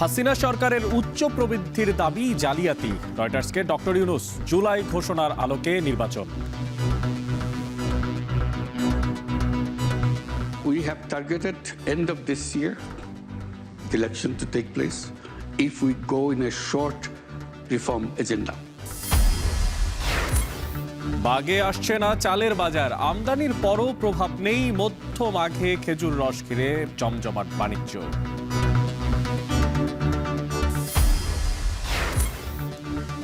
হাসিনা সরকারের উচ্চ প্রবৃদ্ধির দাবি জালিয়াতি। রয়টার্সকে ডক্টর ইউনূস, জুলাই ঘোষণার আলোকে নির্বাচন। We have targeted end of this year the election to take place if we go in a short reform agenda. বাগে আসছে না চালের বাজার, আমদানির পরও প্রভাব নেই। মধ্য মাঘে খেজুর রস ঘিরে জমজমাট বাণিজ্য।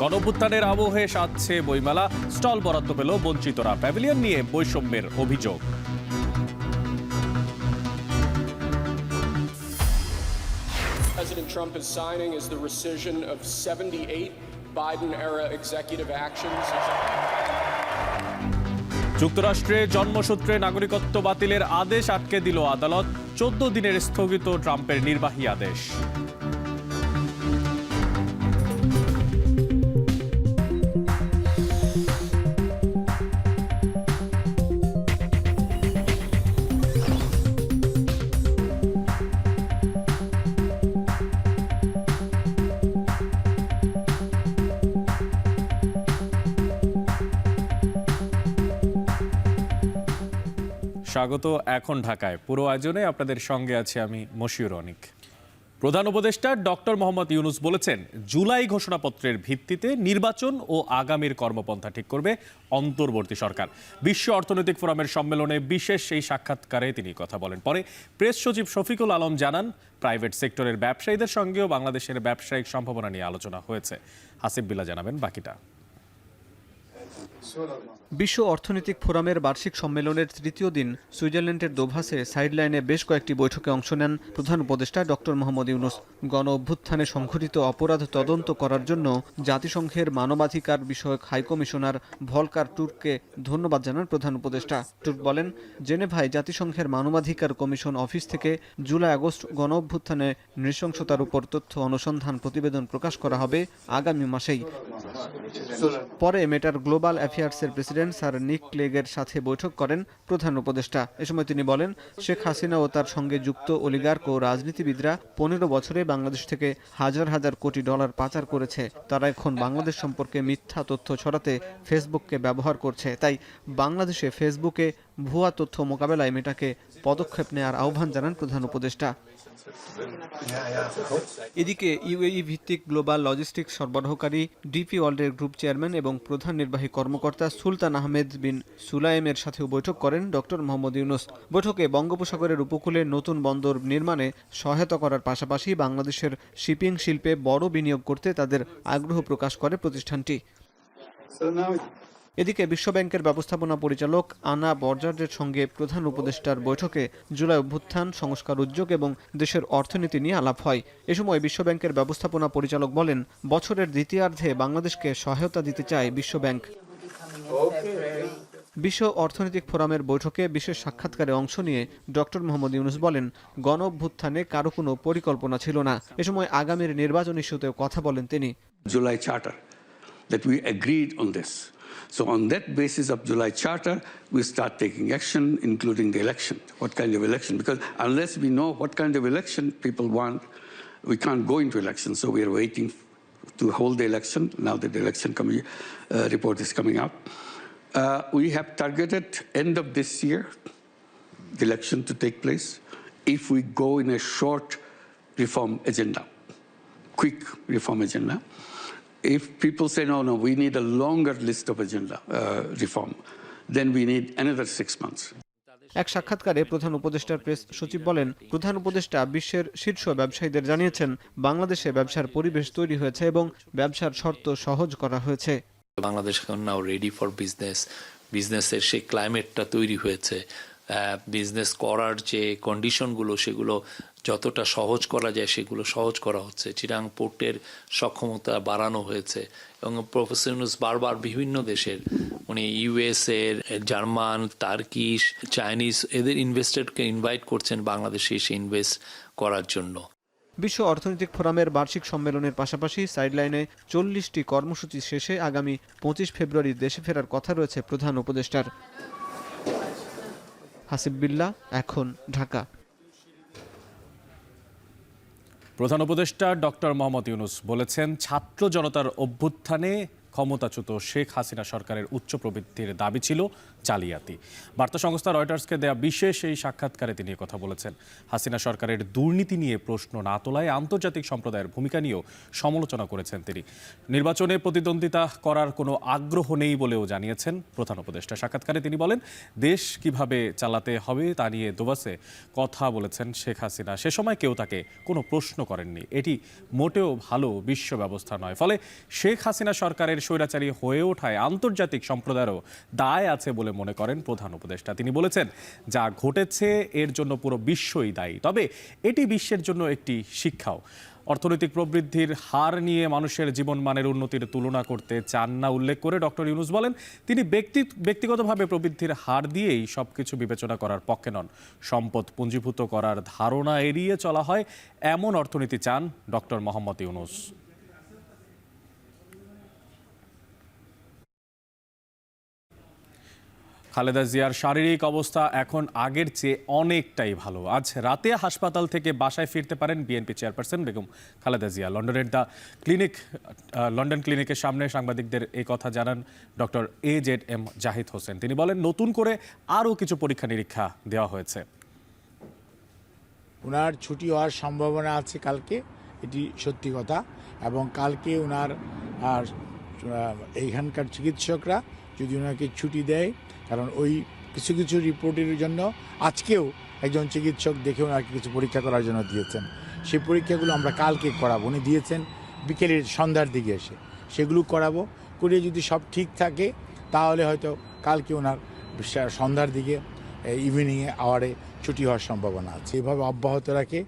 গণঅভ্যুত্থানের আবহে সাজছে বইমেলা, স্টল বরাদ্দ পেল বঞ্চিতরা। প্যাভিলিয়ন নিয়ে বৈষম্যের অভিযোগ। President Trump is signing is the rescission of 78 Biden-era executive actions. যুক্তরাষ্ট্রে জন্মসূত্রে নাগরিকত্ব বাতিলের আদেশ আটকে দিল আদালত। 14 দিনের স্থগিত ট্রাম্পের নির্বাহী আদেশ। স্বাগত এখন ঢাকায়। পুরো আয়োজনে আপনাদের সঙ্গে আছে আমি মশিউর অনিক। প্রধান উপদেষ্টা ডক্টর মোহাম্মদ ইউনূস বলেছেন, জুলাই ঘোষণাপত্রের ভিত্তিতে নির্বাচন ও আগামীর কর্মপন্থা ঠিক করবে অন্তর্বর্তী সরকার। বিশ্ব অর্থনৈতিক ফোরামের সম্মেলনে বিশেষ এই সাক্ষাৎকারে তিনি কথা বলেন। পরে প্রেস সচিব শফিকুল আলম জানান, প্রাইভেট সেক্টরের ব্যবসায়ীদের সঙ্গেও বাংলাদেশের ব্যবসায়িক সম্ভাবনা নিয়ে আলোচনা হয়েছে। হাসিব বিল্লাহ জানাবেন বাকিটা। বিশ্ব অর্থনৈতিক ফোরামের বার্ষিক সম্মেলনের তৃতীয় দিন সুইজারল্যান্ডের দোভাসে সাইডলাইনে বেশ কয়েকটি বৈঠকে অংশ নেন প্রধান উপদেষ্টা ডক্টর মোহাম্মদ ইউনূস। গণ অভ্যুত্থানে সংঘটিত অপরাধ তদন্ত করার জন্য জাতিসংঘের মানবাধিকার বিষয়ক হাইকমিশনার ভলকার টুর্ককে ধন্যবাদ জানান প্রধান উপদেষ্টা। টুর্ক বলেন, জেনেভায় জাতিসংঘের মানবাধিকার কমিশন অফিস থেকে জুলাই আগস্ট গণ অভ্যুত্থানে নৃশংসতার উপর তথ্য অনুসন্ধান প্রতিবেদন প্রকাশ করা হবে আগামী মাসেই। পরে মেটার গ্লোবাল অ্যাফেয়ার্সের প্রেসিডেন্ট স্যার নিক ক্লেগের সাথে বৈঠক করেন প্রধান উপদেষ্টা। এ সময় তিনি বলেন, শেখ হাসিনা ও তার সঙ্গে যুক্ত অলিগার্ক ও রাজনীতিবিদরা 15 বছরে বাংলাদেশ থেকে হাজার হাজার কোটি ডলার পাচার করেছে। তারা এখন বাংলাদেশ সম্পর্কে মিথ্যা তথ্য ছড়াতে ফেসবুককে ব্যবহার করছে। তাই বাংলাদেশে ফেসবুকে ভুয়া তথ্য মোকাবেলায় মেটাকে পদক্ষেপ নেওয়ার আহ্বান জানান প্রধান উপদেষ্টা। এদিকে ইউএই ভিত্তিক গ্লোবাল লজিস্টিক্স সরবরাহকারী ডিপি ওয়ার্ল্ডের গ্রুপ চেয়ারম্যান এবং প্রধান নির্বাহী কর্মকর্তা সুলতান আহমেদ বিন সুলাইমের সাথেও বৈঠক করেন ডক্টর মোহাম্মদ ইউনূস। বৈঠকে বঙ্গোপসাগরের উপকূলে নতুন বন্দর নির্মাণে সহায়তা করার পাশাপাশি বাংলাদেশের শিপিং শিল্পে বড় বিনিয়োগ করতে তাদের আগ্রহ প্রকাশ করে প্রতিষ্ঠানটি। এদিকে বিশ্বব্যাংকের ব্যবস্থাপনা পরিচালক আনা বর্জার্ডের সঙ্গে প্রধান উপদেষ্টার বৈঠকে জুলাই অভ্যুত্থান, সংস্কার উদ্যোগ এবং দেশের অর্থনীতি নিয়ে আলাপ হয়। এ সময় বিশ্বব্যাংকের ব্যবস্থাপনা পরিচালক বলেন, বছরের দ্বিতীয়ার্ধে বাংলাদেশকে সহায়তা দিতে চায় বিশ্বব্যাংক। বিশ্ব অর্থনৈতিক ফোরামের বৈঠকে বিশেষ সাক্ষাৎকারে অংশ নিয়ে ডক্টর মোহাম্মদ ইউনূস বলেন, গণ অভ্যুত্থানে কারো কোনো পরিকল্পনা ছিল না। এ সময় আগামীর নির্বাচন ইস্যুতেও কথা বলেন তিনি। July Charter, that we agreed on this. So on that basis of July Charter, we start taking action, including the election. What kind of election? Because unless we know what kind of election people want, we can't go into election. So we are waiting to hold the election. Now that the election report is coming out. We have targeted end of this year, the election to take place, if we go in a short reform agenda, quick reform agenda. If people say, no, we need a longer list of agenda reform, then we need another 6 months. এক সাক্ষাৎকারে প্রধান উপদেষ্টার press সচিব বলেন, প্রধান উপদেষ্টা বিশ্বের শীর্ষ ব্যবসায়ীদের জানিয়েছেন, বাংলাদেশে ব্যবসার পরিবেশ তৈরি হয়েছে এবং ব্যবসার শর্ত সহজ করা হয়েছে। বাংলাদেশ এখন নাও রেডি ফর বিজনেসের সেই ক্লাইমেটটা তৈরি হয়েছে। বিজনেস করার যে কন্ডিশনগুলো সেগুলো যতটা সহজ করা যায় সেগুলো সহজ করা হচ্ছে। চিটাং পোর্টের সক্ষমতা বাড়ানো হয়েছে এবং প্রফেসর ইউনূস বারবার বিভিন্ন দেশের উনি ইউএসএর, জার্মান, টার্কিশ, চাইনিজ এদের ইনভেস্টরকে ইনভাইট করছেন বাংলাদেশে এসে ইনভেস্ট করার জন্য। বিশ্ব অর্থনৈতিক ফোরামের বার্ষিক সম্মেলনের পাশাপাশি সাইডলাইনে 40টি কর্মসূচি শেষে আগামী 25 ফেব্রুয়ারি দেশে ফেরার কথা রয়েছে প্রধান উপদেষ্টার। হাসিব বিল্লাহ, এখন ঢাকা। প্রধান উপদেষ্টা ডক্টর মোহাম্মদ ইউনূস বলেছেন, ছাত্র জনতার অভ্যুত্থানে ক্ষমতাচ্যুত শেখ হাসিনা সরকারের উচ্চ প্রবৃদ্ধির দাবি ছিল জালিয়াতি। বার্তা সংস্থা রয়টার্সকে দেয়া বিশেষ এই সাক্ষাৎকারে তিনি কথা বলেছেন। হাসিনা সরকারের দুর্নীতি নিয়ে প্রশ্ন না তোলায় আন্তর্জাতিক সম্প্রদায়ের ভূমিকা নিয়েও সমালোচনা করেছেন তিনি। নির্বাচনে প্রতিদ্বন্দ্বিতা করার কোনো আগ্রহ নেই বলেও জানিয়েছেন প্রধান উপদেষ্টা। সাক্ষাৎকারে তিনি বলেন, দেশ কিভাবে চালাতে হবে তা নিয়ে দুবাসে কথা বলেছেন শেখ হাসিনা। সে সময় কেউ তাকে কোনো প্রশ্ন করেননি। এটি মোটেও ভালো বিশ্ব ব্যবস্থা নয়। ফলে শেখ হাসিনা সরকারের স্বৈরাচারী হয়ে ওঠায় আন্তর্জাতিক সম্প্রদায়েরও দায় আছে বলে মনে করেন প্রধান উপদেষ্টা। তিনি বলেছেন, যা ঘটেছে এর জন্য পুরো বিশ্বই দায়ী, তবে এটি বিশ্বের জন্য একটি শিক্ষাও। অর্থনৈতিক প্রবৃদ্ধির হার নিয়ে মানুষের জীবনমানের উন্নতির তুলনা করতে চান না উল্লেখ করে ডক্টর ইউনূস বলেন, তিনি ব্যক্তিগতভাবে প্রবৃদ্ধির হার দিয়েই সবকিছু বিবেচনা করার পক্ষে নন। সম্পদ পুঞ্জীভূত করার ধারণা এড়িয়ে চলা হয় এমন অর্থনীতি চান ডক্টর মোহাম্মদ ইউনূস। খালেদা জিয়ার শারীরিক অবস্থা এখন আগের চেয়ে অনেকটাই ভালো। আজ রাতে হাসপাতাল থেকে বাসায় ফিরতে পারেন BNP chairperson Begum Khaleda Zia. London ক্লিনিকের সামনে সাংবাদিকদের এই কথা জানান ডক্টর AZM জাহিদ হোসেন। তিনি বলেন, নতুন করে আরও কিছু পরীক্ষা নিরীক্ষা দেওয়া হয়েছে। ওনার ছুটি হওয়ার সম্ভাবনা আছে কালকে, এটি সত্যি কথা। এবং কালকে ওনার এইখানকার চিকিৎসকরা যদি ওনাকে ছুটি দেয়, কারণ ওই কিছু কিছু রিপোর্টের জন্য আজকেও একজন চিকিৎসক দেখে ওনাকে কিছু পরীক্ষা করার জন্য দিয়েছেন। সেই পরীক্ষাগুলো আমরা কালকে করাবো। উনি দিয়েছেন বিকেলের সন্ধ্যার দিকে এসে, সেগুলো করাবো। করে যদি সব ঠিক থাকে তাহলে হয়তো কালকে ওনার সন্ধ্যার দিকে ইভিনিংয়ে আওয়ারে ছুটি হওয়ার সম্ভাবনা আছে। এভাবে অব্যাহত রাখে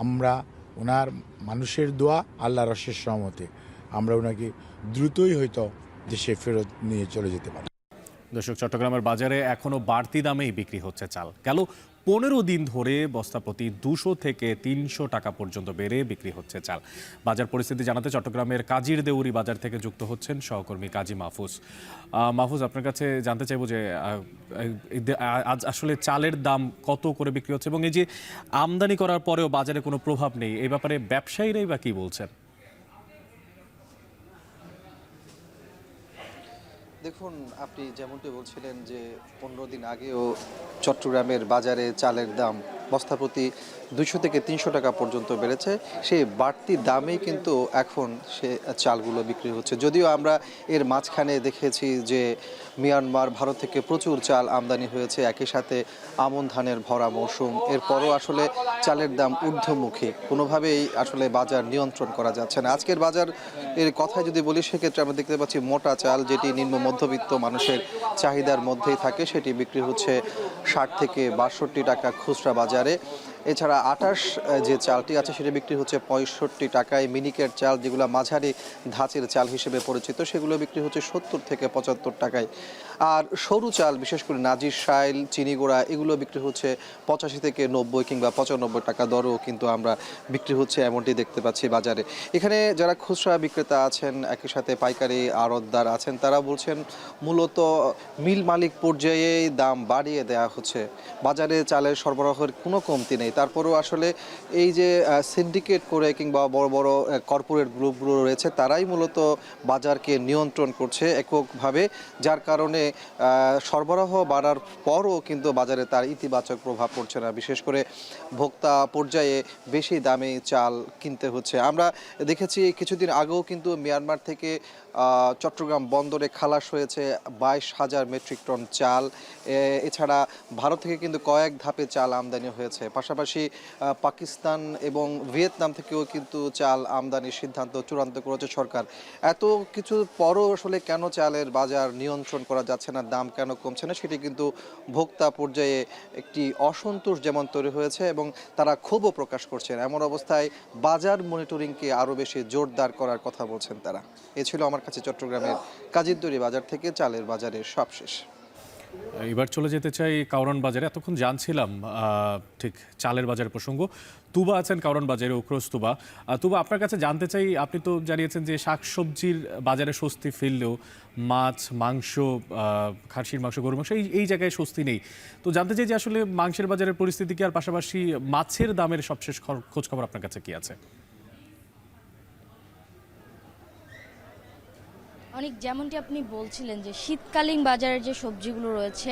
আমরা ওনার মানুষের দোয়া, আল্লাহর অশেষ রহমতে আমরা ওনাকে দ্রুতই হয়তো দেশে ফেরত নিয়ে চলে যেতে পারি। দর্শক, চট্টগ্রামের বাজারে এখনো বাড়তি দামেই বিক্রি হচ্ছে চাল। গেল 15 দিন ধরে বস্তা প্রতি 200 থেকে 300 টাকা পর্যন্ত বেড়ে বিক্রি হচ্ছে চাল। বাজার পরিস্থিতি জানাতে চট্টগ্রামের কাজীর দেউরি বাজার থেকে যুক্ত হচ্ছেন সহকর্মী কাজী মাহফুজ। মাহফুজ, আপনার কাছে জানতে চাইবো যে আজ আসলে চালের দাম কত করে বিক্রি হচ্ছে, এবং এই যে আমদানি করার পরেও বাজারে কোনো প্রভাব নেই, এই ব্যাপারে ব্যবসায়ীরাই বা কি বলছেন? দেখুন, আপনি যেমনটি বলছিলেন যে 15 দিন আগেও চট্টগ্রামের বাজারে চালের দাম বস্তা প্রতি 200 থেকে 300 টাকা পর্যন্ত বেড়েছে। সেই বাড়তি দামেই কিন্তু এখন সে চালগুলো বিক্রি হচ্ছে। যদিও আমরা এর মাঝখানে দেখেছি যে মিয়ানমার, ভারত থেকে প্রচুর চাল আমদানি হয়েছে, একই সাথে আমন ধানের ভরা মৌসুম। এরপরও আসলে চালের দাম ঊর্ধ্বমুখী, কোনোভাবেই আসলে বাজার নিয়ন্ত্রণ করা যাচ্ছে না। আজকের বাজার এর কথায় যদি বলি, সেক্ষেত্রে আমরা দেখতে পাচ্ছি মোটা চাল, যেটি নিম্ন মধ্যবিত্ত মানুষের চাহিদার মধ্যেই থাকে, সেটি বিক্রি হচ্ছে 60 থেকে 62 টাকা খুচরা বাজারে। এছাড়া 28 যে চালটি আছে সেটা বিক্রি হচ্ছে 65 টাকায়। মিনিকেট চাল, যেগুলো মাঝারি ধাঁচের চাল হিসেবে পরিচিত, সেগুলো বিক্রি হচ্ছে 70 থেকে 75 টাকায়। আর সরু চাল, বিশেষ করে নাজির শাইল, চিনিগুড়া, এগুলো বিক্রি হচ্ছে 85 থেকে 90 কিংবা 95 টাকা দরেও কিন্তু আমরা বিক্রি হচ্ছে, এমনটি দেখতে পাচ্ছি বাজারে। এখানে যারা খুচরা বিক্রেতা আছেন, একই সাথে পাইকারি আড়তদার আছেন, তারা বলছেন মূলত মিল মালিক পর্যায়ে দাম বাড়িয়ে দেওয়া হচ্ছে। বাজারে চালের সরবরাহের কোনো কমতি নেই। তারপরেও আসলে এই যে সিন্ডিকেট করে কিংবা বড় বড় কর্পোরেট গ্রুপগুলো রয়েছে, তারাই মূলত বাজারকে নিয়ন্ত্রণ করছে এককভাবে, যার কারণে সরবরাহ বাড়ার পরও কিন্তু বাজারে তার ইতিবাচক প্রভাব পড়ছে না। বিশেষ করে ভোক্তা পর্যায়ে বেশি দামে চাল কিনতে হচ্ছে। আমরা দেখেছি কিছুদিন আগেও কিন্তু মিয়ানমার থেকে চট্টগ্রাম বন্দরে খালাস হয়েছে 22,000 মেট্রিক টন চাল। এছাড়া ভারত থেকে কিন্তু কয়েক ধাপে চাল আমদানি হয়েছে। পাশাপাশি পাকিস্তান এবং ভিয়েতনাম থেকেও কিন্তু চাল আমদানির সিদ্ধান্ত চূড়ান্ত করেছে সরকার। এত কিছু পরও আসলে কেন চালের বাজার নিয়ন্ত্রণ করা যাচ্ছে না, দাম কেন কমছে না, সেটি কিন্তু ভোক্তা পর্যায়ে একটি অসন্তোষ যেমন তৈরি হয়েছে এবং তারা ক্ষোভও প্রকাশ করছেন। এমন অবস্থায় বাজার মনিটরিংকে আরও বেশি জোরদার করার কথা বলছেন তারা। এ ছিল আমার কাছে চট্টগ্রামের কাজীর দেউরি বাজার থেকে চালের বাজারের সবশেষ। এবার চলে যেতে চাই কাউরান বাজারে। এতক্ষণ জানছিলাম ঠিক চালের বাজার প্রসঙ্গ। তুবা আছেন কাউরান বাজারে, উখরোজ তুবা। তুবা, আপনার কাছে জানতে চাই, আপনি তো জানিয়েছেন যে শাকসবজির বাজারে স্বস্তি ফিরলেও মাছ, মাংস, খাসির মাংস, গরুর মাংস এই জায়গায় স্বস্তি নেই। তো জানতে চাই যে আসলে মাংসের বাজারের পরিস্থিতি কি, আর পাশাপাশি মাছের দামের সবশেষ খোঁজখবর আপনার কাছে কি আছে? অনেক যেমনটি আপনি বলছিলেন যে শীতকালীন বাজারের যে সবজিগুলো রয়েছে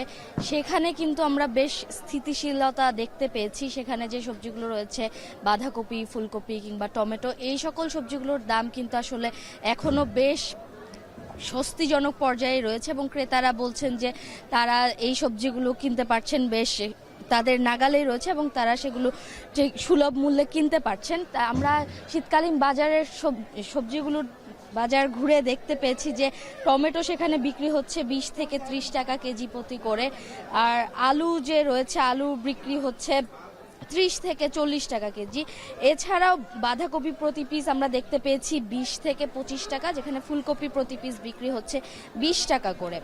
সেখানে কিন্তু আমরা বেশ স্থিতিশীলতা দেখতে পেয়েছি। সেখানে যে সবজিগুলো রয়েছে বাঁধাকপি, ফুলকপি কিংবা টমেটো, এই সকল সবজিগুলোর দাম কিন্তু আসলে এখনো বেশ স্বস্তিজনক পর্যায়ে রয়েছে এবং ক্রেতারা বলছেন যে তারা এই সবজিগুলো কিনতে পারছেন, বেশ তাদের নাগালেই রয়েছে এবং তারা সেগুলো যে সুলভ মূল্যে কিনতে পারছেন। তা আমরা শীতকালীন বাজারের সবজিগুলোর বাজার ঘুরে দেখতে পেয়েছি যে টমেটো সেখানে বিক্রি হচ্ছে 20 থেকে 30 টাকা কেজি প্রতি করে, আর আলু যে রয়েছে আলু বিক্রি হচ্ছে 30 থেকে 40 টাকা কেজি। এছাড়াও বাঁধাকপি প্রতি পিস আমরা দেখতে পেয়েছি 20 থেকে 25 টাকা, যেখানে ফুলকপি প্রতি পিস বিক্রি হচ্ছে 20 টাকা করে।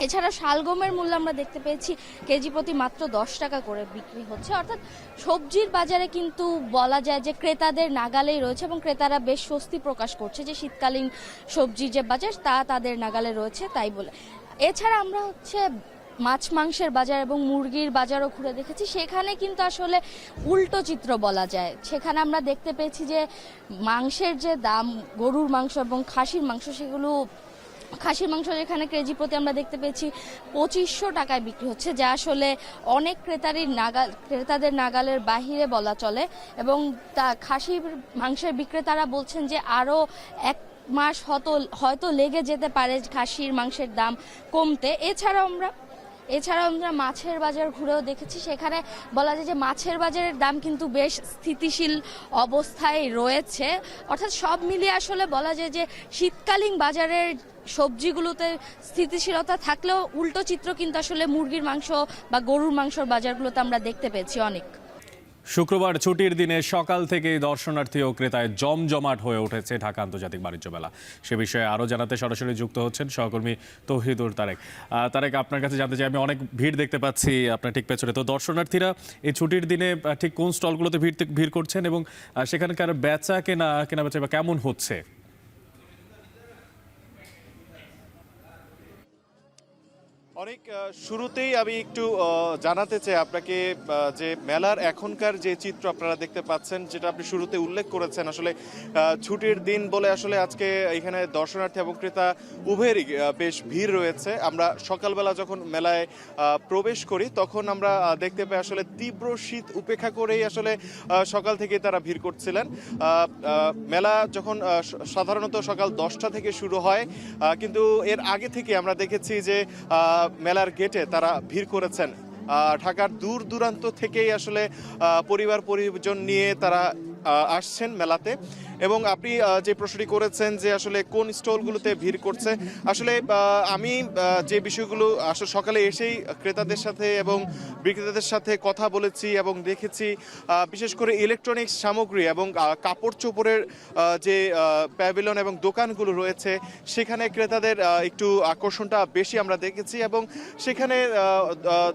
এছাড়া শালগমের মূল্য আমরা দেখতে পেয়েছি কেজি প্রতি মাত্র 10 টাকা করে বিক্রি হচ্ছে। অর্থাৎ সবজির বাজারে কিন্তু বলা যায় যে ক্রেতাদের নাগালেই রয়েছে এবং ক্রেতারা বেশ স্বস্তি প্রকাশ করছে যে শীতকালীন সবজির যে বাজার তা তাদের নাগালে রয়েছে তাই বলে। এছাড়া আমরা মাছ মাংসের বাজার এবং মুরগির বাজারও ঘুরে দেখেছি, সেখানে কিন্তু আসলে উল্টো চিত্র বলা যায়। সেখানে আমরা দেখতে পেয়েছি যে মাংসের যে দাম, গরুর মাংস এবং খাসির মাংস, সেগুলো খাসির মাংস যেখানে কেজি প্রতি আমরা দেখতে পেয়েছি 2500 টাকায় বিক্রি হচ্ছে, যা আসলে অনেক ক্রেতাদের নাগালের বাহিরে বলা চলে। এবং তা খাসির মাংসের বিক্রেতারা বলছেন যে আরও 1 মাস হয়তো লেগে যেতে পারে খাসির মাংসের দাম কমতে। এছাড়াও আমরা মাছের বাজার ঘুরেও দেখেছি, সেখানে বলা যায় যে মাছের বাজারের দাম কিন্তু বেশ স্থিতিশীল অবস্থায় রয়েছে। অর্থাৎ সব মিলিয়ে আসলে বলা যায় যে শীতকালীন বাজারের সবজিগুলোতে স্থিতিশীলতা থাকলেও উল্টো চিত্র কিন্তু আসলে মুরগির মাংস বা গরুর মাংসর বাজারগুলোতে আমরা দেখতে পেয়েছি অনেক। শুক্রবার ছুটির দিনে সকাল থেকেই দর্শনার্থী ও ক্রেতায় জমজমাট হয়ে উঠেছে ঢাকা আন্তর্জাতিক বাণিজ্য মেলা। সে বিষয়ে আরও জানাতে সরাসরি যুক্ত হচ্ছেন সহকর্মী তৌহিদুর তারেক। তারেক, আপনার কাছে জানতে চাই, আমি অনেক ভিড় দেখতে পাচ্ছি আপনার ঠিক পেছনে, তো দর্শনার্থীরা এই ছুটির দিনে ঠিক কোন স্টলগুলোতে ভিড় করছেন এবং সেখানকার কেনা বেচা বা কেমন হচ্ছে? অনেক শুরুতেই আমি একটু জানাতে চাই আপনাকে যে মেলার এখনকার যে চিত্র আপনারা দেখতে পাচ্ছেন, যেটা আপনি শুরুতে উল্লেখ করেছেন, আসলে ছুটির দিন বলে আসলে আজকে এখানে দর্শনার্থী এবং ক্রেতা উভয়েরই বেশ ভিড় রয়েছে। আমরা সকালবেলা যখন মেলায় প্রবেশ করি তখন আমরা দেখতে পাই আসলে তীব্র শীত উপেক্ষা করেই আসলে সকাল থেকে তারা ভিড় করছিলেন। মেলা যখন সাধারণত সকাল 10টা থেকে শুরু হয়, কিন্তু এর আগে থেকে আমরা দেখেছি যে মেলার গেটে তারা ভিড় করেছেন। ঢাকার দূর দূরান্ত থেকেই আসলে পরিবার পরিজন নিয়ে তারা আসছেন মেলাতে। এবং আপনি যে প্রশ্নটি করেছেন যে আসলে কোন স্টলগুলোতে ভিড় করছে, আসলে আমি যে বিষয়গুলো আসলে সকালে এসেই ক্রেতাদের সাথে এবং বিক্রেতাদের সাথে কথা বলেছি এবং দেখেছি, বিশেষ করে ইলেকট্রনিক্স সামগ্রী এবং কাপড় চোপড়ের যে প্যাভিলিয়ন এবং দোকানগুলো রয়েছে সেখানে ক্রেতাদের একটু আকর্ষণটা বেশি আমরা দেখেছি এবং সেখানে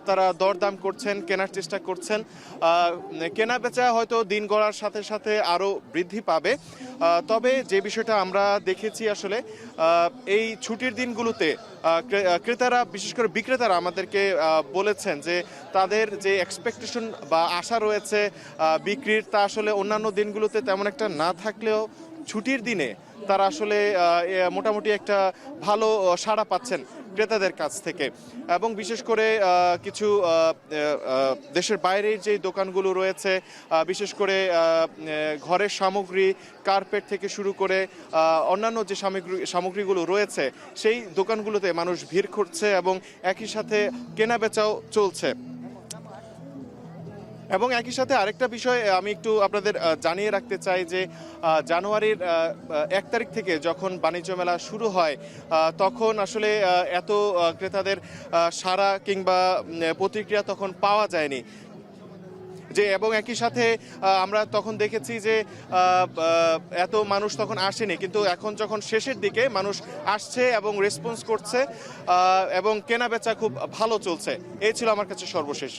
তারা দরদাম করছেন, কেনার চেষ্টা করছেন। কেনা বেচা হয়তো দিন গড়ার সাথে সাথে আরও বৃদ্ধি পাবে। তবে যে বিষয়টা আমরা দেখেছি আসলে এই ছুটির দিনগুলোতে ক্রেতারা, বিশেষ করে বিক্রেতারা আমাদেরকে বলেছেন যে তাদের যে এক্সপেকটেশন বা আশা রয়েছে বিক্রির, তা আসলে অন্যান্য দিনগুলোতে তেমন একটা না থাকলেও ছুটির দিনে তারা আসলে মোটামুটি একটা ভালো সাড়া পাচ্ছেন ক্রেতাদের কাছ থেকে। এবং বিশেষ করে কিছু দেশের বাইরের যে দোকানগুলো রয়েছে, বিশেষ করে ঘরের সামগ্রী, কার্পেট থেকে শুরু করে অন্যান্য যে সামগ্রীগুলো রয়েছে সেই দোকানগুলোতে মানুষ ভিড় করছে এবং একই সাথে কেনা বেচাও চলছে। এবং একই সাথে আরেকটা বিষয় আমি একটু আপনাদের জানিয়ে রাখতে চাই যে জানুয়ারির 1 তারিখ থেকে যখন বাণিজ্য মেলা শুরু হয় তখন আসলে এত ক্রেতাদের সাড়া কিংবা প্রতিক্রিয়া তখন পাওয়া যায়নি এবং একই সাথে আমরা তখন দেখেছি যে এত মানুষ তখন আসেনি, কিন্তু এখন যখন শেষের দিকে মানুষ আসছে এবং রেসপন্স করছে এবং কেনা বেচা খুব ভালো চলছে। এই ছিল আমার কাছে সর্বশেষ।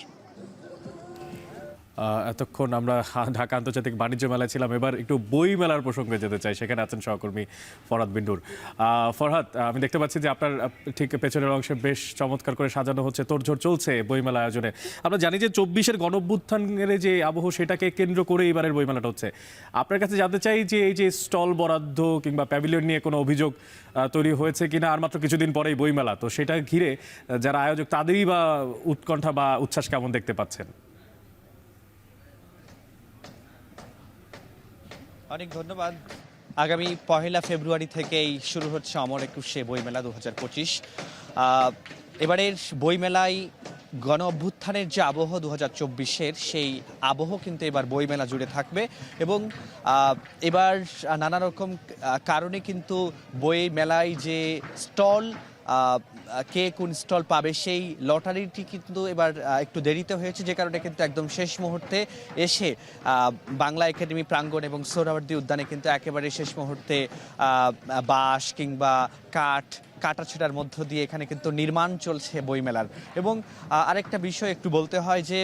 এতক্ষণ আমরা ঢাকা আন্তর্জাতিক বাণিজ্য মেলায় ছিলাম, এবার একটু বই মেলার প্রসঙ্গে যেতে চাই। সেখানে আছেন সহকর্মী ফরহাদ বিন্ডুর। ফরহাদ, আমি দেখতে পাচ্ছি যে আপনার ঠিক পেছনের অংশে বেশ চমৎকার করে সাজানো হচ্ছে, তোড়জোড় চলছে বইমেলা আয়োজনে। আমরা জানি যে 24-এর গণঅভ্যুত্থানের যে আবহ সেটাকে কেন্দ্র করে এবারের বইমেলাটা হচ্ছে। আপনার কাছে জানতে চাই যে এই যে স্টল বরাদ্দ কিংবা প্যাভিলিয়ন নিয়ে কোনো অভিযোগ তৈরি হয়েছে কিনা, আর মাত্র কিছুদিন পরেই বইমেলা, তো সেটা ঘিরে যারা আয়োজক তাদেরই বা উৎকণ্ঠা বা উচ্ছ্বাস কেমন দেখতে পাচ্ছেন? অনেক ধন্যবাদ। আগামী 1 ফেব্রুয়ারি থেকেই শুরু হচ্ছে অমর একুশে বইমেলা 2025। এবারের বইমেলায় গণ অভ্যুত্থানের যে আবহ 2024-এর, সেই আবহ কিন্তু এবার বইমেলা জুড়ে থাকবে এবং এবার নানা রকম কারণে কিন্তু বই মেলায় যে স্টল, কে কোন স্টল পাবে সেই লটারিটি কিন্তু এবার একটু দেরিতে হয়েছে, যে কারণে কিন্তু একদম শেষ মুহূর্তে এসে বাংলা একাডেমি প্রাঙ্গণ এবং সোহরাওয়ার্দী উদ্যানে কিন্তু একেবারে শেষ মুহূর্তে বাঁশ কিংবা কাটাছেটার মধ্য দিয়ে এখানে কিন্তু নির্মাণ চলছে বইমেলার। এবং আরেকটা বিষয় একটু বলতে হয় যে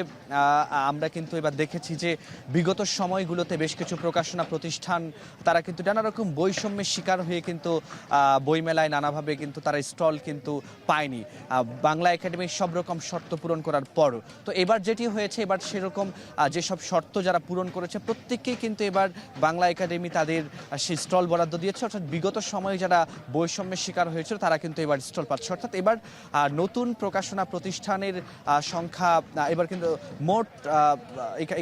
আমরা কিন্তু এবার দেখেছি যে বিগত সময়গুলোতে বেশ কিছু প্রকাশনা প্রতিষ্ঠান তারা কিন্তু নানা রকম বৈষম্যের শিকার হয়ে কিন্তু বইমেলায় নানাভাবে কিন্তু তারা স্টল কিন্তু পায়নি বাংলা একাডেমির সব রকম শর্ত পূরণ করার পরও। তো এবার যেটি হয়েছে, এবার সেরকম যেসব শর্ত যারা পূরণ করেছে প্রত্যেককেই কিন্তু এবার বাংলা একাডেমি তাদের সেই স্টল বরাদ্দ দিয়েছে। অর্থাৎ বিগত সময়ে যারা বৈষম্যের শিকার হয়েছিল তারা কিন্তু এবার স্টল পাচ্ছে। অর্থাৎ এবার নতুন প্রকাশনা প্রতিষ্ঠানের সংখ্যা এবার কিন্তু মোট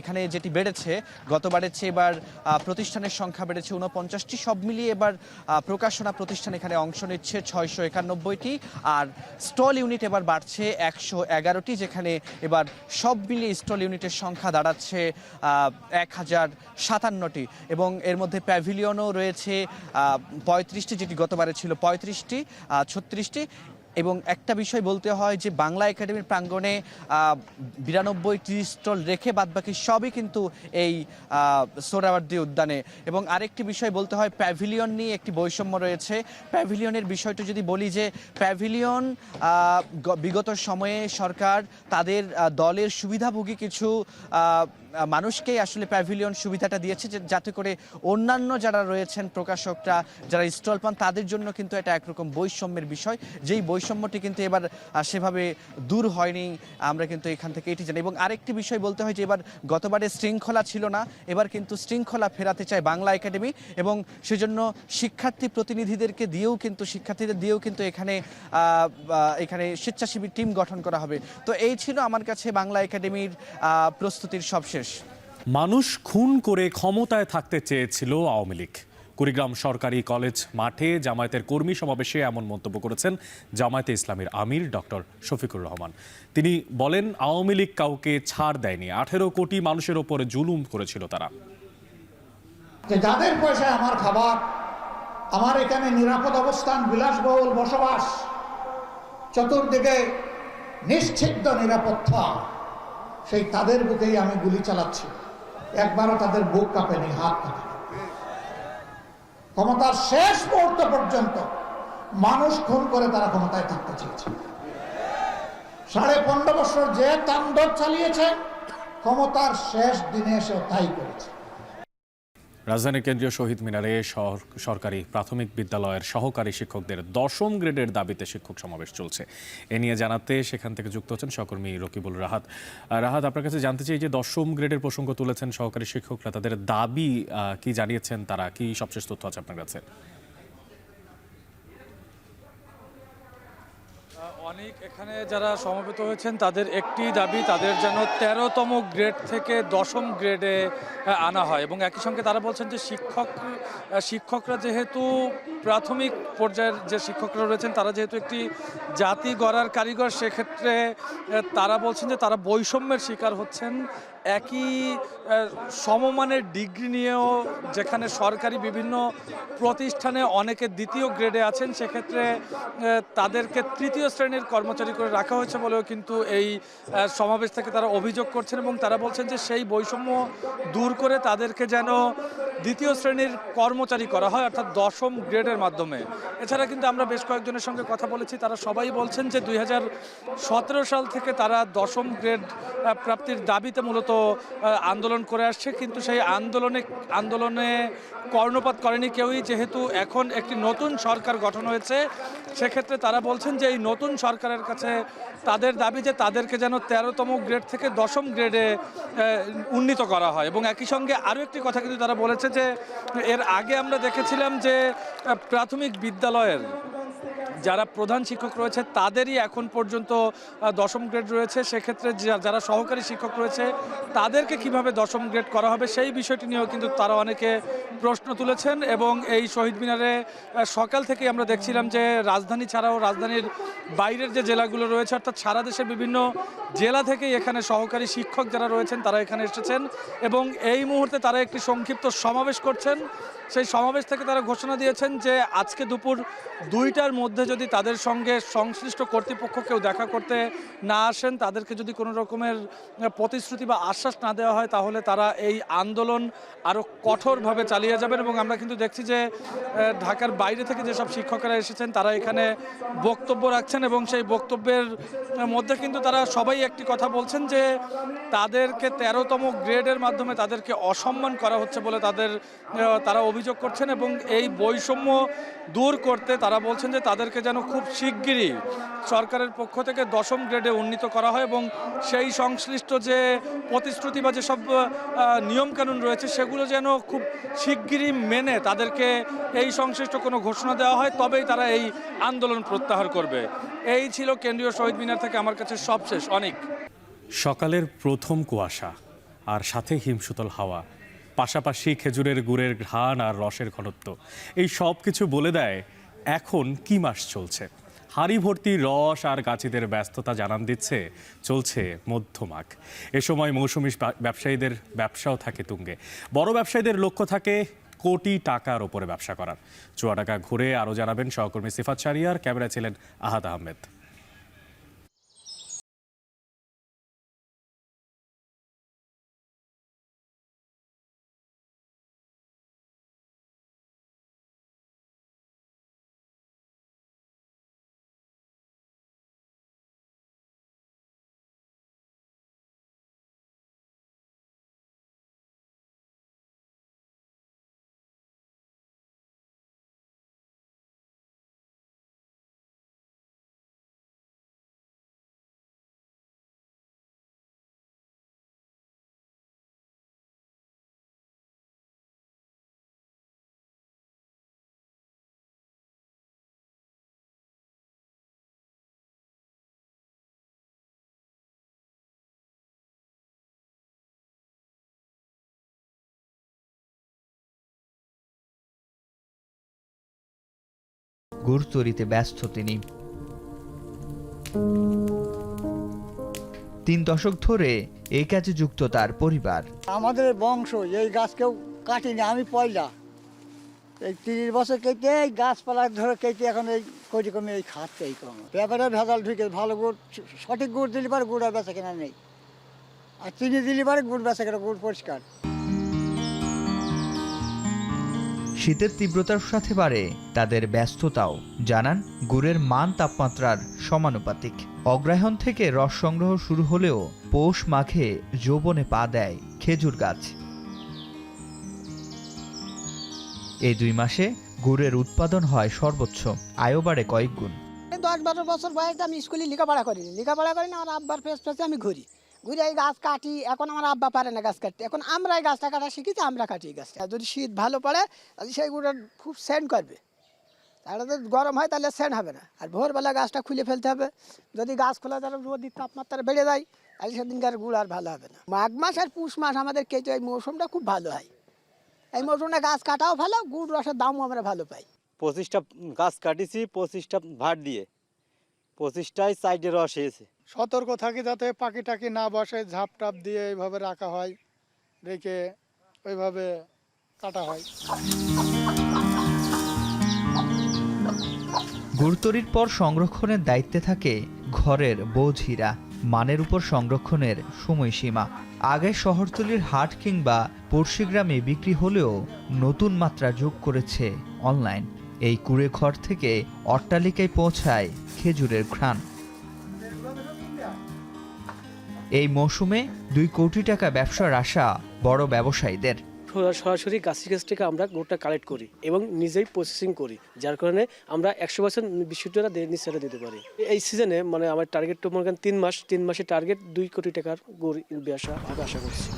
এখানে যেটি বেড়েছে গতবারের চেয়ে এবার প্রতিষ্ঠানের সংখ্যা বেড়েছে 49টি। সব মিলিয়ে এবার প্রকাশনা প্রতিষ্ঠান এখানে অংশ নিচ্ছে 691টি, আর স্টল ইউনিট এবার বাড়ছে 111টি, যেখানে এবার সব মিলিয়ে স্টল ইউনিটের সংখ্যা দাঁড়াচ্ছে 1057টি এবং এর মধ্যে প্যাভিলিয়নও রয়েছে 35টি, যেটি গতবারে ছিল 35টি, 36টি। এবং একটা বিষয় বলতে হয় যে বাংলা একাডেমির প্রাঙ্গণে 92টি স্টল রেখে বাদবাকি সবই কিন্তু এই সোহরাওয়ার্দী উদ্যানে। এবং আরেকটি বিষয় বলতে হয়, প্যাভিলিয়ন নিয়ে একটি বৈষম্য রয়েছে। প্যাভিলিয়নের বিষয়টা যদি বলি যে প্যাভিলিয়ন বিগত সময়ে সরকার তাদের দলের সুবিধাভোগী কিছু মানুষকেই আসলে প্যাভিলিয়ন সুবিধাটা দিয়েছে, যাতে করে অন্যান্য যারা রয়েছেন প্রকাশকরা যারা স্টল পান তাদের জন্য কিন্তু এটা একরকম বৈষম্যের বিষয়, যেই বৈষম্যটি কিন্তু এবার সেভাবে দূর হয়নি, আমরা কিন্তু এখান থেকে এটি জানি। এবং আরেকটি বিষয় বলতে হয় যে এবার গতবারে শৃঙ্খলা ছিল না, এবার কিন্তু শৃঙ্খলা ফেরাতে চায় বাংলা একাডেমি এবং সেজন্য শিক্ষার্থীদের দিয়েও কিন্তু এখানে স্বেচ্ছাসেবী টিম গঠন করা হবে। তো এই ছিল আমার কাছে বাংলা একাডেমির প্রস্তুতির সবশেষ। মানুষ খুন করে ক্ষমতায় থাকতে চেয়েছিল আওয়ামী লীগ। কুড়িগ্রাম সরকারি কলেজ মাঠে জামায়াতের কর্মী সমাবেশে এমন মন্তব্য করেছেন জামায়াতে ইসলামীর আমির ডক্টর শফিকুর রহমান। তিনি বলেন, আওয়ামী লীগ কাউকে ছাড় দেয়নি, 18 কোটি মানুষের ওপরে জুলুম করেছিল তারা। যাদের পয়সায় আমার খাবার, আমার এখানে নিরাপদ অবস্থান, বিলাসবহুল বসবাস, চতুর্দিকে নিশ্চিদ্র নিরাপত্তা, সেই তাদের বুকেই আমি গুলি চালাচ্ছি, একবারও তাদের বুক কাঁপেনি, হাত কাঁপেনি। ক্ষমতার শেষ মুহূর্ত পর্যন্ত মানুষ খুন করে তারা ক্ষমতায় থাকতে চেয়েছে। 15.5 বছর যে তাণ্ডব চালিয়েছে, ক্ষমতার শেষ দিনে এসেও তাই করেছে। রাজধানীর কেন্দ্রীয় শহীদ মিনারে সরকারি প্রাথমিক বিদ্যালয়ের সহকারী শিক্ষকদের 10ম গ্রেডের দাবিতে শিক্ষক সমাবেশ চলছে। এ নিয়ে জানাতে সেখান থেকে যুক্ত হচ্ছেন সহকর্মী রকিবুল রাহাত। রাহাত, আপনার কাছে জানতে চাই যে 10ম গ্রেডের প্রসঙ্গ তুলেছেন সহকারী শিক্ষকরা, তাদের দাবি কি জানিয়েছেন তারা, কি সবশেষ তথ্য আছে আপনার কাছে? অনেক এখানে যারা সমবেত হয়েছেন তাদের একটি দাবি, তাদের যেন 13তম গ্রেড থেকে 10ম গ্রেডে আনা হয়। এবং একই সঙ্গে তারা বলছেন যে শিক্ষকরা যেহেতু প্রাথমিক পর্যায়ের যে শিক্ষকরা রয়েছেন তারা যেহেতু একটি জাতি গড়ার কারিগর, সেক্ষেত্রে তারা বলছেন যে তারা বৈষম্যের শিকার হচ্ছেন। একই সমমানের ডিগ্রি নিয়েও যেখানে সরকারি বিভিন্ন প্রতিষ্ঠানে অনেকে 2য় গ্রেডে আছেন, সেক্ষেত্রে তাদেরকে 3য় শ্রেণীর কর্মচারী করে রাখা হয়েছে বলেও কিন্তু এই সমাবেশ থেকে তারা অভিযোগ করছেন। এবং তারা বলছেন যে সেই বৈষম্য দূর করে তাদেরকে যেন দ্বিতীয় শ্রেণীর কর্মচারী করা হয়, অর্থাৎ 10ম গ্রেডের মাধ্যমে। এছাড়া কিন্তু আমরা বেশ কয়েকজনের সঙ্গে কথা বলেছি, তারা সবাই বলছেন যে 2017 সাল থেকে তারা 10ম গ্রেড প্রাপ্তির দাবিতে মূলত আন্দোলন করে আসছে, কিন্তু সেই আন্দোলনে কর্ণপাত করেনি কেউই। যেহেতু এখন একটি নতুন সরকার গঠন হয়েছে, সেক্ষেত্রে তারা বলছেন যে এই নতুন সরকারের কাছে তাদের দাবি যে তাদেরকে যেন 13তম গ্রেড থেকে 10ম গ্রেডে উন্নীত করা হয়। এবং একই সঙ্গে আরও একটি কথা কিন্তু তারা বলেছে যে এর আগে আমরা দেখেছিলাম যে প্রাথমিক বিদ্যালয়ের যারা প্রধান শিক্ষক রয়েছে তাদেরই এখন পর্যন্ত 10ম গ্রেড রয়েছে, সেক্ষেত্রে যারা সহকারী শিক্ষক রয়েছে তাদেরকে কিভাবে 10ম গ্রেড করা হবে সেই বিষয়টি নিয়েও কিন্তু তারা অনেকে প্রশ্ন তুলেছেন। এবং এই শহীদ মিনারে সকাল থেকে আমরা দেখছিলাম যে রাজধানী ছাড়াও রাজধানীর বাইরের যে জেলাগুলো রয়েছে, অর্থাৎ সারা দেশের বিভিন্ন জেলা থেকেই এখানে সহকারী শিক্ষক যারা রয়েছেন তারা এখানে এসেছেন এবং এই মুহূর্তে তারা একটি সংক্ষিপ্ত সমাবেশ করছেন। সেই সমাবেশ থেকে তারা ঘোষণা দিয়েছেন যে আজকে দুপুর 2টার মধ্যে যদি তাদের সঙ্গে সংশ্লিষ্ট কর্তৃপক্ষ কেউ দেখা করতে না আসেন, তাদেরকে যদি কোনো রকমের প্রতিশ্রুতি বা আশ্বাস না দেওয়া হয়, তাহলে তারা এই আন্দোলন আরও কঠোরভাবে চালিয়ে যাবেন। এবং আমরা কিন্তু দেখছি যে ঢাকার বাইরে থেকে যেসব শিক্ষকেরা এসেছেন তারা এখানে বক্তব্য রাখছেন এবং সেই বক্তব্যের মধ্যে কিন্তু তারা সবাই একটি কথা বলছেন যে তাদেরকে 13তম গ্রেডের মাধ্যমে তাদেরকে অসম্মান করা হচ্ছে বলে তারা অভিযোগ করছেন। এবং এই বৈষম্য দূর করতে তারা বলছেন যে তাদেরকে যেন খুব শিগগিরই সরকারের পক্ষ থেকে 10ম গ্রেডে উন্নীত করা হয় এবং সেই সংশ্লিষ্ট যে প্রতিশ্রুতি বা যেসব নিয়মকানুন রয়েছে সেগুলো যেন খুব শিগগিরই মেনে তাদেরকে এই সংশ্লিষ্ট কোনো ঘোষণা দেওয়া হয়, তবেই তারা এই আন্দোলন প্রত্যাহার করবে। এই ছিল কেন্দ্রীয় শহীদ মিনার থেকে আমার কাছে সবশেষ। অনেক সকালের প্রথম কুয়াশা আর সাথে হিমশীতল হাওয়া, পাশাপাশি খেজুরের গুড়ের ঘ্রাণ আর রসের ঘনত্ব, এই সব কিছু বলে দেয় এখন কি মাস চলছে। হাড়ি ভর্তি রস আর গাছিদের ব্যস্ততা জানান দিচ্ছে চলছে মধ্যমাঘ। এ সময় মৌসুমী ব্যবসায়ীদের ব্যবসাও থাকে তুঙ্গে। বড় ব্যবসায়ীদের লক্ষ্য থাকে কোটি টাকার ওপরে ব্যবসা করার। চুয়াডাঙ্গা ঘুরে আরও জানাবেন সহকর্মী সিফাত শাহরিয়ার, ক্যামেরায় ছিলেন আহাদ আহমেদ। গুড় তৈরিতে ব্যস্ত তিনি। 3 দশক ধরে এই কাজে যুক্ত তার পরিবার। আমাদের বংশ এই গাছ কেউ কাটিনি, আমি পয়লা এই 30 বছর কেটে এই গাছপালা ধরে কেটে এখন এই কোটি কমে এই খাচ্ছে। এই কম ব্যাপারে ভেজাল ঢুকে, ভালো গুড় সঠিক গুড় দিলে পারে গুড় আর বেচা কেনা নেই, আর চিনি দিলে পারে গুড় বেচা কেনা, গুড় পরিষ্কার। শীতের তীব্রতার সাথে বাড়ে তাদের ব্যস্ততাও, জানান গুড়ের মান তাপমাত্রার সমানুপাতিক। অগ্রহায়ণ থেকে রস সংগ্রহ শুরু হলেও পৌষ মাঘে যৌবনে পা দেয় খেজুর গাছ। এই 2 মাসে গুড়ের উৎপাদন হয় সর্বোচ্চ, আয়ও বাড়ে কয়েক গুণ। 10-12 বছর বয়সে আমি স্কুলে লেখাপড়া করিনি, আমার আব্বার পেছনে আমি ঘুরি এই গাছ কাটি। এখন আমার আব্বা পারে না গাছ কাটতে, এখন আমরা এই গাছটা কাটা শিখেছি, আমরা কাটি এই গাছটা। যদি শীত ভালো পড়ে তাহলে সেই গুড়ের খুব সেন্ট করবে, তাহলে যদি গরম হয় তাহলে সেন্ট হবে না। আর ভোরবেলা গাছটা খুলে ফেলতে হবে, যদি গাছ খোলা তাহলে রোদের তাপমাত্রা বেড়ে যায়, তাহলে সেদিনকার গুড় আর ভালো হবে না। মাঘ মাস আর পুষ মাস আমাদের কেটে এই মৌসুমটা খুব ভালো হয়। এই মৌসুমটা গাছ কাটাও ভালো, গুড় রসের দামও আমরা ভালো পাই। 25টা গাছ কাটিছি, 25টা ভাট দিয়ে, 25টায় সাইডে রস হয়েছে। সতর্ক থাকি যাতে পাখি টাকি না বসে, ঝাপ টাপ দিয়ে এইভাবে রাখা হয়, রেখে ওইভাবে কাটা হয়। গুড় তৈরির পর সংরক্ষণের দায়িত্বে থাকে ঘরের বোঝিরা। মানের উপর সংরক্ষণের সময়সীমা। আগে শহরতলির হাট কিংবা পড়শি গ্রামে বিক্রি হলেও নতুন মাত্রা যোগ করেছে অনলাইন। এই কুঁড়ে ঘর থেকে অট্টালিকায় পৌঁছায় খেজুরের ঘ্রাণ। এই মৌসুমে 2 কোটি টাকা ব্যবসার আশা বড় ব্যবসায়ীদের। সরাসরি গাছের কাছ থেকে আমরা গুড়টা কালেক্ট করি এবং নিজেই প্রসেসিং করি, যার কারণে আমরা 100% বিশুদ্ধতা নিশ্চয়তা দিতে পারি। এই সিজনে মানে আমার টার্গেট তো মনে করেন 3 মাসের টার্গেট 2 কোটি টাকার গুড় ব্যবসা আশা করছি।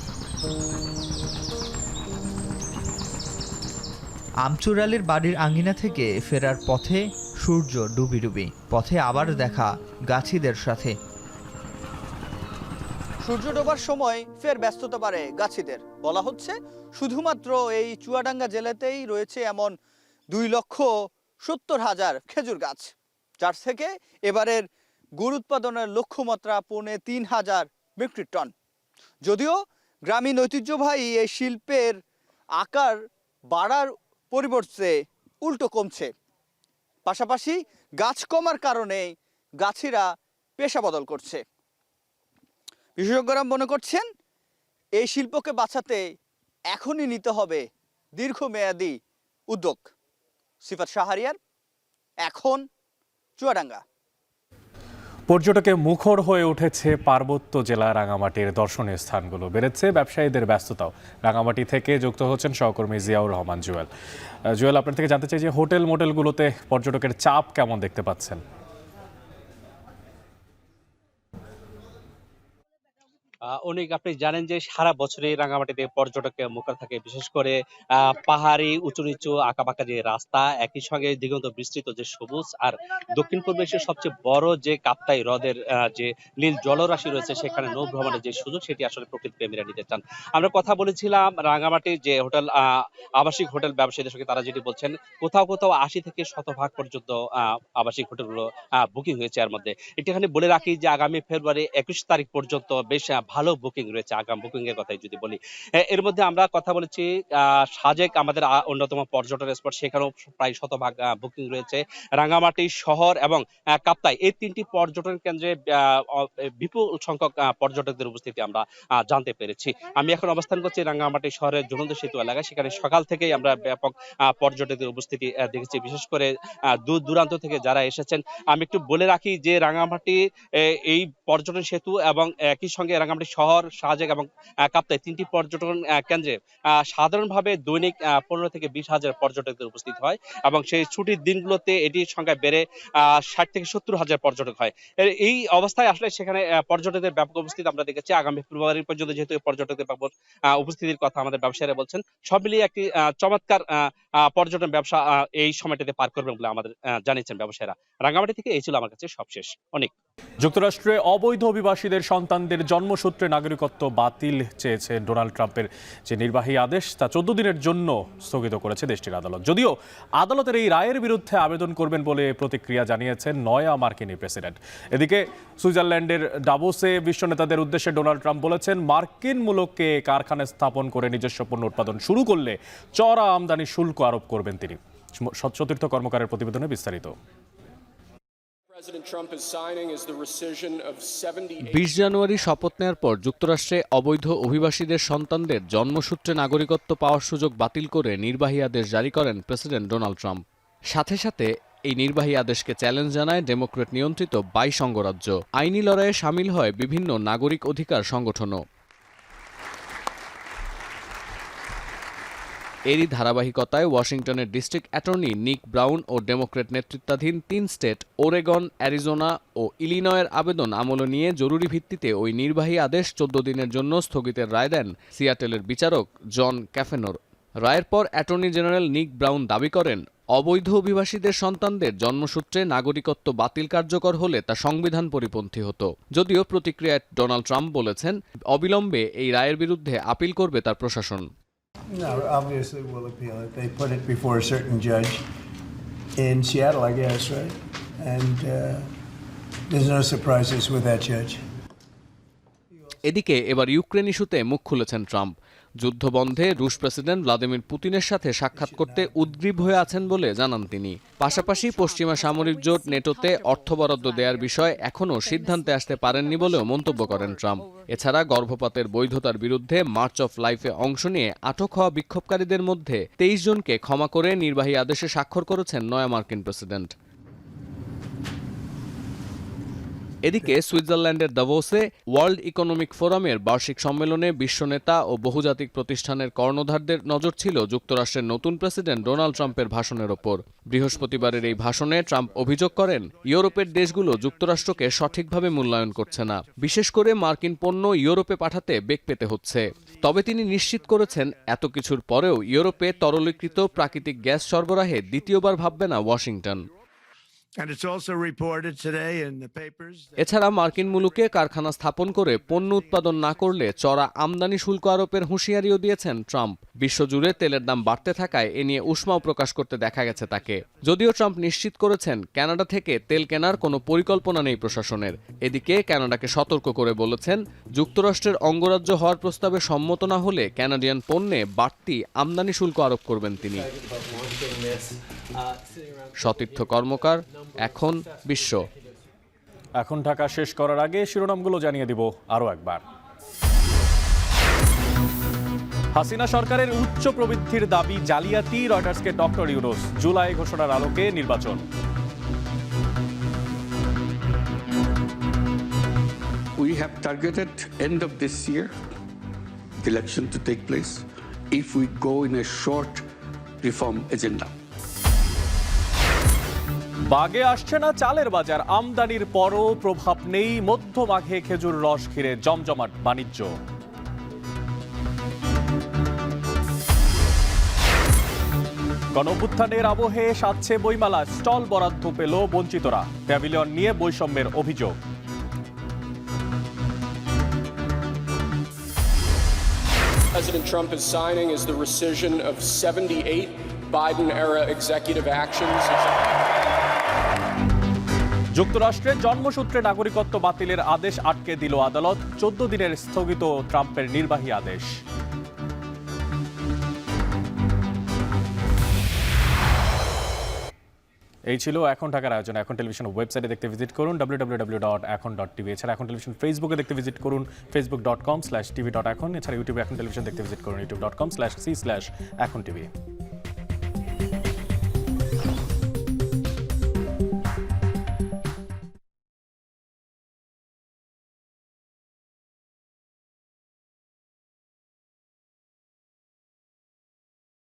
আমচুর আলীর বাড়ির আঙ্গিনা থেকে ফেরার পথে সূর্য ডুবি ডুবি, পথে আবার দেখা গাছিদের সাথে। সূর্য ডোবার সময় ফের ব্যস্ততা বাড়ে গাছিদের। বলা হচ্ছে শুধুমাত্র এই চুয়াডাঙ্গা জেলাতেই রয়েছে এমন 2,70,000 খেজুর গাছ, যার থেকে এবারের গুড় উৎপাদনের লক্ষ্যমাত্রা 3,500 মেট্রিক টন। যদিও গ্রামীণ ঐতিহ্যবাহী এই শিল্পের আকার বাড়ার পরিবর্তে উল্টো কমছে। পাশাপাশি গাছ কমার কারণে গাছিরা পেশা বদল করছে। বিশেষজ্ঞরা মনে করছেন এই শিল্পকে বাঁচাতে এখনই নিতে হবে দীর্ঘমেয়াদী উদ্যোগ। সিফাত শাহরিয়ার, এখন, চুয়াডাঙ্গা। পর্যটকে মুখর হয়ে উঠেছে পার্বত্য জেলা রাঙামাটির দর্শনীয় স্থানগুলো, বেড়েছে ব্যবসায়ীদের ব্যস্ততাও। রাঙামাটি থেকে যুক্ত হচ্ছেন সহকর্মী জিয়াউর রহমান জুয়েল। জুয়েল, আপনার থেকে জানতে চাই যে হোটেল মোটেলগুলোতে পর্যটকের চাপ কেমন দেখতে পাচ্ছেন? অনেক, আপনি জানেন যে সারা বছরই রাঙামাটিতে পর্যটকের মুখর থাকে, বিশেষ করে পাহাড়ি উঁচু নিচু আঁকাবাঁকা যে রাস্তা, একই সঙ্গে দিগন্ত বিস্তৃত যে সবুজ, আর দক্ষিণ পূর্ব এশিয়ার সবচেয়ে বড় যে কাপ্তাই হ্রদের যে নীল জলরাশি রয়েছে, সেখানে নৌ ভ্রমণের যে সুযোগ, সেটি আসলে প্রকৃতি প্রেমীরা নিতে চান। আমরা কথা বলেছিলাম রাঙামাটির যে হোটেল আবাসিক হোটেল ব্যবসায়ীদের সঙ্গে, তারা যেটি বলছেন কোথাও কোথাও 80 থেকে 100% পর্যন্ত আবাসিক হোটেলগুলো বুকিং হয়েছে। এর মধ্যে এখানে বলে রাখি যে আগামী ফেব্রুয়ারি 21 তারিখ পর্যন্ত বেশ ভালো বুকিং রয়েছে। আগাম বুকিং এর কথাই যদি বলি, এর মধ্যে আমরা কথা বলেছি সাজেক আমাদের অন্যতম পর্যটন স্পট, সেখানেও প্রায় 100% বুকিং রয়েছে। রাঙামাটি শহর এবং কাপ্তাই, এই 3টি পর্যটন কেন্দ্রে বিপুল সংখ্যক পর্যটকদের উপস্থিতি আমরা জানতে পেরেছি। আমি এখন অবস্থান করছি রাঙামাটি শহরের জুনন্দ সেতু এলাকায়। সেখানে সকাল থেকেই আমরা ব্যাপক পর্যটকদের উপস্থিতি দেখেছি, বিশেষ করে দূর দূরান্ত থেকে যারা এসেছেন। আমি একটু বলে রাখি যে রাঙামাটি এই পর্যটন সেতু এবং একই সঙ্গে রাঙামাটি শহর, সাজেক এবং কাপ্তাই 3টি পর্যটন কেন্দ্রে সাধারণভাবে দৈনিক 15 থেকে 20,000 পর্যটকদের উপস্থিত হয়, এবং সেই ছুটির দিনগুলোতে এটির সংখ্যা বেড়ে 60 থেকে 70,000 পর্যটক হয়। এই অবস্থায় আসলে সেখানে পর্যটকদের ব্যাপক উপস্থিতি আমরা দেখেছি। আগামী ফেব্রুয়ারি পর্যন্ত যেহেতু পর্যটকদের ব্যাপক উপস্থিতির কথা আমাদের ব্যবসায়ীরা বলছেন, সব মিলিয়ে একটি চমৎকার পর্যটন ব্যবসা এই সময়টাতে পার করবেন বলে আমাদের জানিয়েছেন ব্যবসায়ীরা। রাঙামাটি থেকে এই ছিল আমার কাছে সবশেষ। অনেক। যুক্তরাষ্ট্রে অবৈধ অভিবাসীদের সন্তানদের জন্মসূত্রে নাগরিকত্ব বাতিল চেয়েছে ডোনাল্ড ট্রাম্পের যে নির্বাহী আদেশ, তা 14 দিনের জন্য স্থগিত করেছে দেশটির আদালত। যদিও আদালতের এই রায়ের বিরুদ্ধে আবেদন করবেন বলে প্রতিক্রিয়া জানিয়েছেন নয়া মার্কিনী প্রেসিডেন্ট। এদিকে সুইজারল্যান্ডের ডাভোসে বিশ্ব নেতাদের উদ্দেশ্যে ডোনাল্ড ট্রাম্প বলেছেন, মার্কিন মূলকে কারখানা স্থাপন করে নিজস্ব পণ্য উৎপাদন শুরু করলে চড়া আমদানি শুল্ক আরোপ করবেন তিনি। সত্যতীর্থ কর্মকারের প্রতিবেদনে বিস্তারিত। 20 জানুয়ারি শপথ নেওয়ার পর যুক্তরাষ্ট্রে অবৈধ অভিবাসীদের সন্তানদের জন্মসূত্রে নাগরিকত্ব পাওয়ার সুযোগ বাতিল করে নির্বাহী আদেশ জারি করেন প্রেসিডেন্ট ডোনাল্ড ট্রাম্প। সাথে সাথে এই নির্বাহী আদেশকে চ্যালেঞ্জ জানায় ডেমোক্র্যাট নিয়ন্ত্রিত 22 অঙ্গরাজ্য। আইনি লড়াইয়ে সামিল হয় বিভিন্ন নাগরিক অধিকার সংগঠনও। এরই ধারাবাহিকতায় ওয়াশিংটনের ডিস্ট্রিক্ট অ্যাটর্নি নিক ব্রাউন ও ডেমোক্র্যাট নেতৃত্বাধীন 3 স্টেট অরেগন, অ্যারিজোনা ও ইলিনয়ের আবেদন আমলে নিয়ে জরুরি ভিত্তিতে ওই নির্বাহী আদেশ 14 দিনের জন্য স্থগিতের রায় দেন সিয়াটেলের বিচারক জন ক্যাফেনোর। রায়ের পর অ্যাটর্নি জেনারেল নিক ব্রাউন দাবি করেন, অবৈধ অভিবাসীদের সন্তানদের জন্মসূত্রে নাগরিকত্ব বাতিল কার্যকর হলে তা সংবিধান পরিপন্থী হতো। যদিও প্রতিক্রিয়ায় ডোনাল্ড ট্রাম্প বলেছেন, অবিলম্বে এই রায়ের বিরুদ্ধে আপিল করবে তার প্রশাসন। No, obviously we'll appeal it. They put it before a certain judge in Seattle, I guess, right? And there's no surprises with that judge. এদিকে এবার ইউক্রেন ইস্যুতে মুখ খুলেছেন ট্রাম্প। যুদ্ধবন্ধে রুশ প্রেসিডেন্ট ভ্লাদিমির পুতিনের সাথে সাক্ষাৎ করতে উদ্গ্রীব হয়ে আছেন বলে জানান তিনি। পাশাপাশি পশ্চিমা সামরিক জোট নেটোতে অর্থ বরাদ্দ দেওয়ার বিষয়ে এখনও সিদ্ধান্তে আসতে পারেননি বলেও মন্তব্য করেন ট্রাম্প। এছাড়া গর্ভপাতের বৈধতার বিরুদ্ধে মার্চ অফ লাইফে অংশ নিয়ে আটক হওয়া বিক্ষোভকারীদের মধ্যে 23 জনকে ক্ষমা করে নির্বাহী আদেশে স্বাক্ষর করেছেন নয়া মার্কিন প্রেসিডেন্ট। এদিকে সুইজারল্যান্ডের দাভোসে ওয়ার্ল্ড ইকোনমিক ফোরামের বার্ষিক সম্মেলনে বিশ্বনেতা ও বহুজাতিক প্রতিষ্ঠানের কর্ণধারদের নজর ছিল যুক্তরাষ্ট্রের নতুন প্রেসিডেন্ট ডোনাল্ড ট্রাম্পের ভাষণের ওপর। বৃহস্পতিবারের এই ভাষণে ট্রাম্প অভিযোগ করেন ইউরোপের দেশগুলো যুক্তরাষ্ট্রকে সঠিকভাবে মূল্যায়ন করছে না, বিশেষ করে মার্কিন পণ্য ইউরোপে পাঠাতে বেগ পেতে হচ্ছে। তবে তিনি নিশ্চিত করেছেন এত কিছুর পরেও ইউরোপে তরলীকৃত প্রাকৃতিক গ্যাস সরবরাহে দ্বিতীয়বার ভাববে না ওয়াশিংটন। এছাড়া মার্কিন মুলুকে কারখানা স্থাপন করে পণ্য উৎপাদন না করলে চড়া আমদানি শুল্ক আরোপের হুঁশিয়ারিও দিয়েছেন ট্রাম্প। বিশ্বজুড়ে তেলের দাম বাড়তে থাকায় এ নিয়ে উষ্মাও প্রকাশ করতে দেখা গেছে তাকে। যদিও ট্রাম্প নিশ্চিত করেছেন কানাডা থেকে তেল কেনার কোনো পরিকল্পনা নেই প্রশাসনের। এদিকে কানাডাকে সতর্ক করে বলেছেন যুক্তরাষ্ট্রের অঙ্গরাজ্য হওয়ার প্রস্তাবে সম্মত না হলে কানাডিয়ান পণ্যে বাড়তি আমদানি শুল্ক আরোপ করবেন তিনি। সতীর্থ কর্মকার, এখন বিশ্ব। এখন ঢাকা শেষ করার আগে শিরোনামগুলো জানিয়ে দিব আরও একবার। হাসিনা সরকারের উচ্চ প্রবৃদ্ধির দাবি জালিয়াতি, রয়টার্সকে ডক্টর ইউনূস। জুলাই ঘোষণার আলোকে নির্বাচন। We have targeted end of this year the election to take place if we go in a short reform agenda. বাগে আসছে না চালের বাজার, আমদানির পরও প্রভাব নেই, মধ্য মাঘে খেজুর রস ঘিরে জমজমাট বাণিজ্য। গণঅভ্যুত্থানের আবহে সাজছে বইমেলা, স্টল বরাদ্দ পেল বঞ্চিতরা, প্যাভিলিয়ন নিয়ে বৈষম্যের অভিযোগ। President Trump is signing is the rescission of 78 Biden-era executive actions. যুক্তরাষ্ট্রের জন্মসূত্রে নাগরিকত্ব বাতিলের আদেশ আটকে দিল আদালত, 14 দিনের স্থগিত ট্রাম্পের নির্বাহী আদেশ। এই ছিল এখন ঢাকার আয়োজন। এখন টেলিভিশন ওয়েবসাইটে দেখতে ভিজিট করুন www.এখন.tv। এছাড়া এখন টেলিভিশন ফেসবুকে দেখতে ভিজিট করুন facebook.com/tv.এখন। এছাড়া ইউটিউবে এখন টেলিভিশন দেখতে ভিজিট করুন youtube.com/c/এখন tv।